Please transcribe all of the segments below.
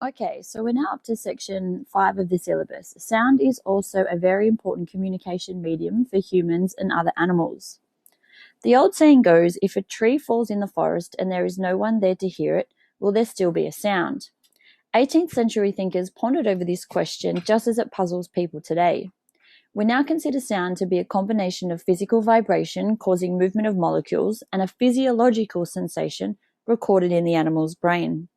Okay, so we're now up to section 5 of the syllabus. Sound is also a very important communication medium for humans and other animals. The old saying goes, if a tree falls in the forest and there is no one there to hear it, will there still be a sound? 18th century thinkers pondered over this question just as it puzzles people today. We now consider sound to be a combination of physical vibration causing movement of molecules and a physiological sensation recorded in the animal's brain.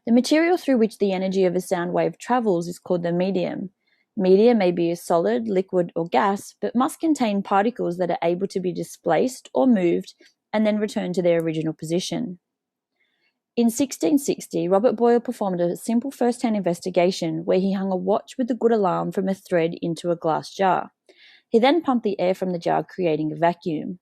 The material through which the energy of a sound wave travels is called the medium. Media may be a solid, liquid, or gas, but must contain particles that are able to be displaced or moved and then return to their original position. In 1660, Robert Boyle performed a simple first-hand investigation where he hung a watch with a good alarm from a thread into a glass jar. He then pumped the air from the jar, creating a vacuum.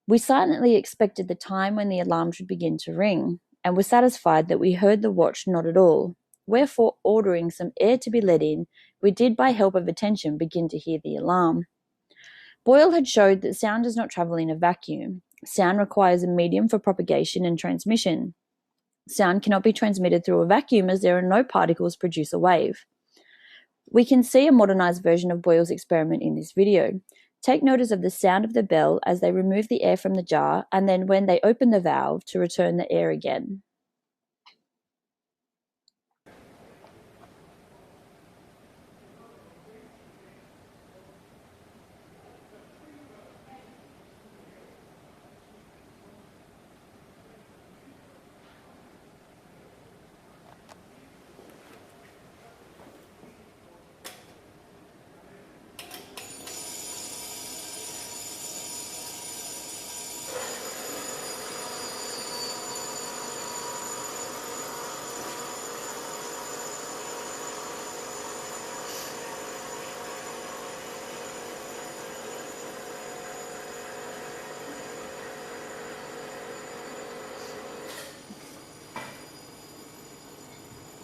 We silently expected the time when the alarm should begin to ring, and were satisfied that we heard the watch not at all. Wherefore, ordering some air to be let in, we did by help of attention begin to hear the alarm. Boyle had showed that sound does not travel in a vacuum. Sound requires a medium for propagation and transmission. Sound cannot be transmitted through a vacuum as there are no particles produce a wave. We can see a modernized version of Boyle's experiment in this video. Take notice of the sound of the bell as they remove the air from the jar and then when they open the valve to return the air again.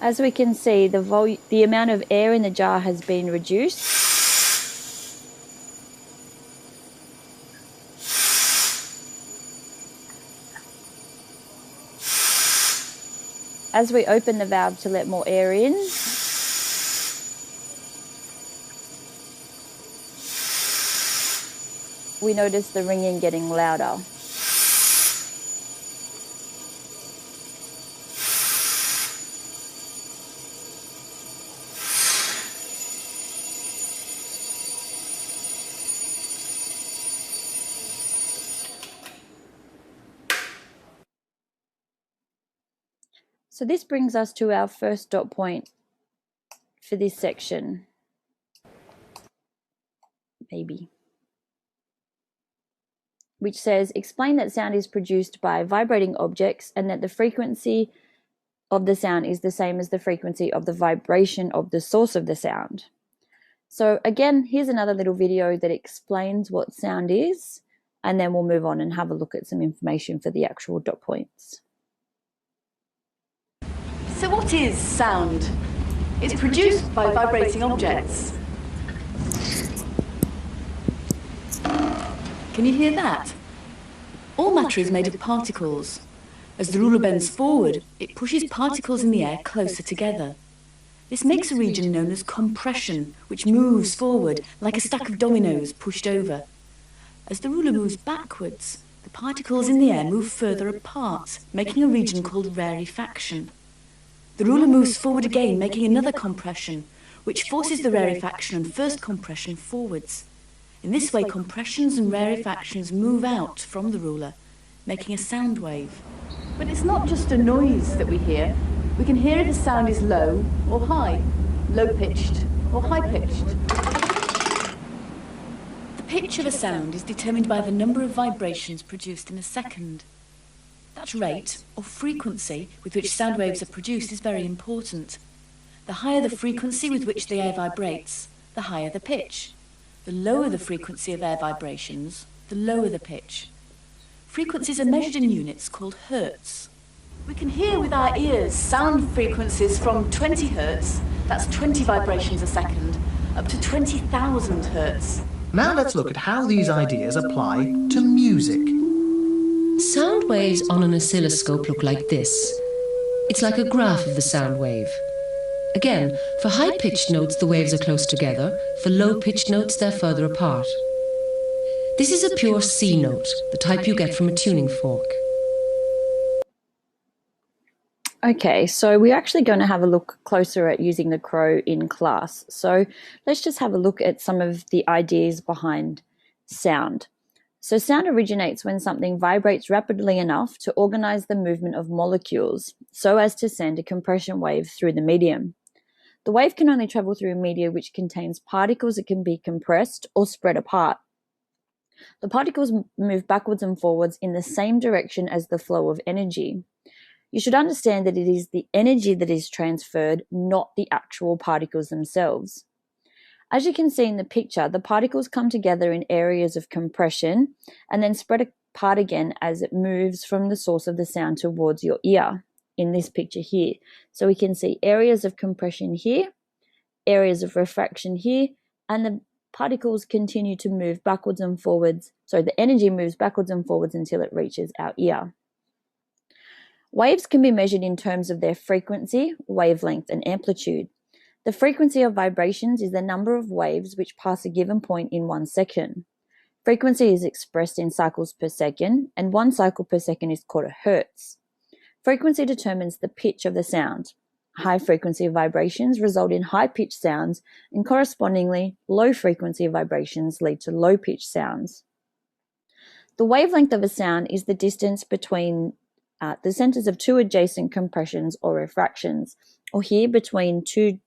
As we can see, the amount of air in the jar has been reduced. As we open the valve to let more air in, we notice the ringing getting louder. So this brings us to our first dot point for this section. Which says, explain that sound is produced by vibrating objects and that the frequency of the sound is the same as the frequency of the vibration of the source of the sound. So again, here's another little video that explains what sound is, and then we'll move on and have a look at some information for the actual dot points. So what is sound? It's produced by vibrating objects. Can you hear that? All matter is made of particles. As the ruler bends forward, it pushes particles in the air closer together. This makes a region known as compression, which moves forward like a stack of dominoes pushed over. As the ruler moves backwards, the particles in the air move further apart, making a region called rarefaction. The ruler moves forward again, making another compression, which forces the rarefaction and first compression forwards. In this way, compressions and rarefactions move out from the ruler, making a sound wave. But it's not just a noise that we hear. We can hear if the sound is low or high, low-pitched or high-pitched. The pitch of a sound is determined by the number of vibrations produced in a second. That rate, or frequency, with which sound waves are produced is very important. The higher the frequency with which the air vibrates, the higher the pitch. The lower the frequency of air vibrations, the lower the pitch. Frequencies are measured in units called hertz. We can hear with our ears sound frequencies from 20 hertz, that's 20 vibrations a second, up to 20,000 hertz. Now let's look at how these ideas apply to music. Sound waves on an oscilloscope look like this. It's like a graph of the sound wave. Again, for high-pitched notes, the waves are close together. For low-pitched notes, they're further apart. This is a pure C note, the type you get from a tuning fork. Okay, so we're actually going to have a look closer at using the crow in class. So let's just have a look at some of the ideas behind sound. So sound originates when something vibrates rapidly enough to organize the movement of molecules so as to send a compression wave through the medium. The wave can only travel through a media which contains particles that can be compressed or spread apart. The particles move backwards and forwards in the same direction as the flow of energy. You should understand that it is the energy that is transferred, not the actual particles themselves. As you can see in the picture, the particles come together in areas of compression and then spread apart again as it moves from the source of the sound towards your ear in this picture here. So we can see areas of compression here, areas of refraction here, and the particles continue to move backwards and forwards. So the energy moves backwards and forwards until it reaches our ear. Waves can be measured in terms of their frequency, wavelength, and amplitude. The frequency of vibrations is the number of waves which pass a given point in 1 second. Frequency is expressed in cycles per second, and 1 cycle per second is called a hertz. Frequency determines the pitch of the sound. High frequency vibrations result in high-pitched sounds, and correspondingly, low frequency vibrations lead to low-pitched sounds. The wavelength of a sound is the distance between the centers of two adjacent compressions or refractions, or here between two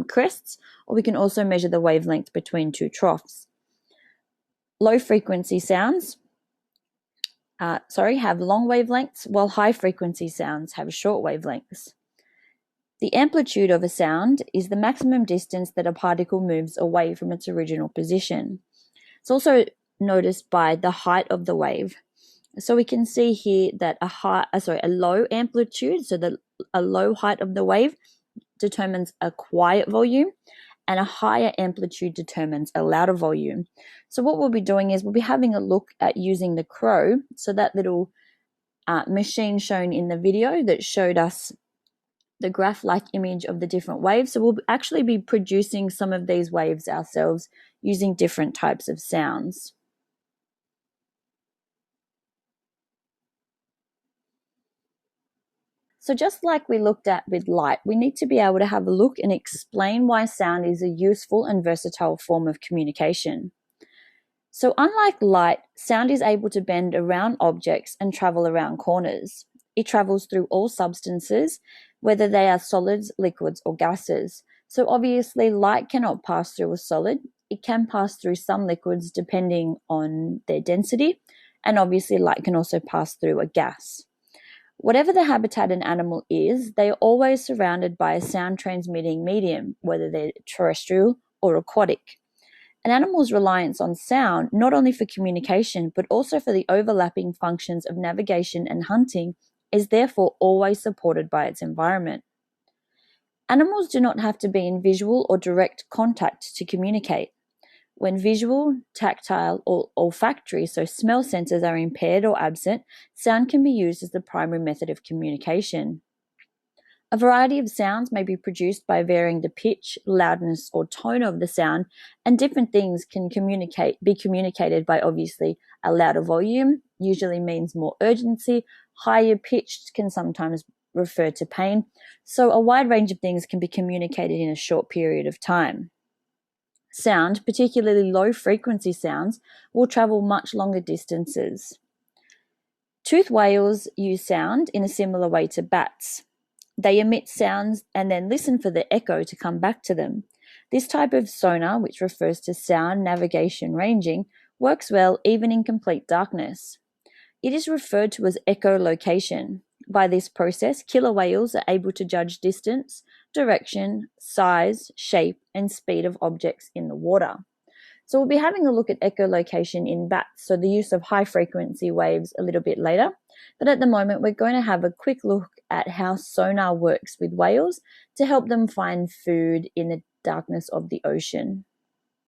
crests, or we can also measure the wavelength between two troughs. Low frequency sounds have long wavelengths, while high frequency sounds have short wavelengths. The amplitude of a sound is the maximum distance that a particle moves away from its original position. It's also noticed by the height of the wave. So we can see here that a low amplitude, so a low height of the wave determines a quiet volume, and a higher amplitude determines a louder volume. So what we'll be doing is we'll be having a look at using the crow, so that little machine shown in the video that showed us the graph-like image of the different waves. So we'll actually be producing some of these waves ourselves using different types of sounds. So just like we looked at with light, we need to be able to have a look and explain why sound is a useful and versatile form of communication. So unlike light, sound is able to bend around objects and travel around corners. It travels through all substances, whether they are solids, liquids, or gases. So obviously light cannot pass through a solid. It can pass through some liquids depending on their density, and obviously light can also pass through a gas. Whatever the habitat an animal is, they are always surrounded by a sound transmitting medium, whether they're terrestrial or aquatic. An animal's reliance on sound, not only for communication, but also for the overlapping functions of navigation and hunting, is therefore always supported by its environment. Animals do not have to be in visual or direct contact to communicate. When visual, tactile, or olfactory, so smell sensors, are impaired or absent, sound can be used as the primary method of communication. A variety of sounds may be produced by varying the pitch, loudness, or tone of the sound, and different things can be communicated by obviously a louder volume, usually means more urgency, higher pitched can sometimes refer to pain, so a wide range of things can be communicated in a short period of time. Sound, particularly low-frequency sounds, will travel much longer distances. Toothed whales use sound in a similar way to bats. They emit sounds and then listen for the echo to come back to them. This type of sonar, which refers to sound navigation ranging, works well even in complete darkness. It is referred to as echolocation. By this process, killer whales are able to judge distance, direction, size, shape, and speed of objects in the water. So we'll be having a look at echolocation in bats, so the use of high-frequency waves a little bit later. But at the moment, we're going to have a quick look at how sonar works with whales to help them find food in the darkness of the ocean.